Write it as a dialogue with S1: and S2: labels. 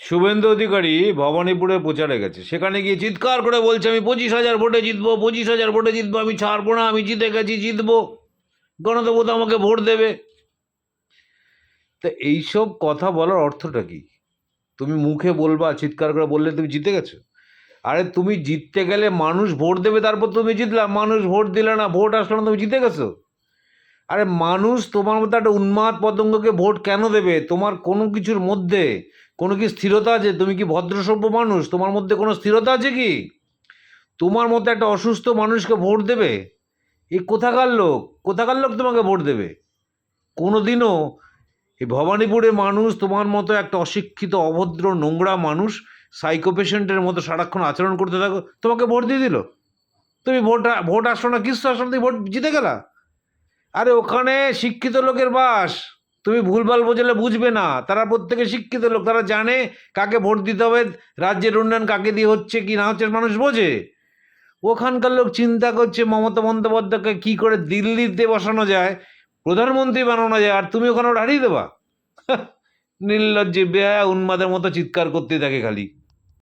S1: শুভেন্দু অধিকারী ভবানীপুরে প্রচারে গেছে, সেখানে গিয়ে চিৎকার করে বলছে আমি 25,000 ভোটে জিতবো, 25,000 ভোটে জিতবো, আমি ছাড়বো না, আমি জিতে গেছি, জিতবো, গণদেবতা আমাকে ভোট দেবে। তা এইসব কথা বলার অর্থটা কি? তুমি মুখে বলবা, চিৎকার করে বললে তুমি জিতে গেছো? আরে তুমি জিততে গেলে মানুষ ভোট দেবে, তারপর তুমি জিতলাম। মানুষ ভোট দিলে না, ভোট আসলো না, তুমি জিতে গেছো? আরে মানুষ তোমার মতো একটা উন্মাদ পতঙ্গকে ভোট কেন দেবে? তোমার কোনো কিছুর মধ্যে কোনো কি স্থিরতা আছে? তুমি কি ভদ্রসভ্য মানুষ? তোমার মধ্যে কোনো স্থিরতা আছে কি? তোমার মতো একটা অসুস্থ মানুষকে ভোট দেবে? এ কোথাকার লোক? কোথাকার লোক তোমাকে ভোট দেবে? কোনোদিনও এই ভবানীপুরে মানুষ তোমার মতো একটা অশিক্ষিত, অভদ্র, নোংরা মানুষ সাইকো পেশেন্টের মতো সারাক্ষণ আচরণ করতে থাকো, তোমাকে ভোট দিয়ে দিল। তুমি ভোট আসলো না, কিছু আসলো না, তুমি ভোট জিতে গেলা। আরে ওখানে শিক্ষিত লোকের বাস। তুমি ভুলভাল বোঝালে বুঝবে না। তারা প্রত্যেকে শিক্ষিত লোক, তারা জানে কাকে ভোট দিতে হবে, রাজ্যের উন্নয়ন কাকে দিয়ে হচ্ছে কি না হচ্ছে মানুষ বোঝে। ওখানকার লোক চিন্তা করছে মমতা বন্দ্যোপাধ্যায়কে কি করে দিল্লিতে বসানো যায়, প্রধানমন্ত্রী বানানো যায়, আর তুমি ওখানে ওটা হারিয়ে দেবা। নির্লজ্জে বেহায়া উন্মাদের মতো চিৎকার করতে থাকে খালি।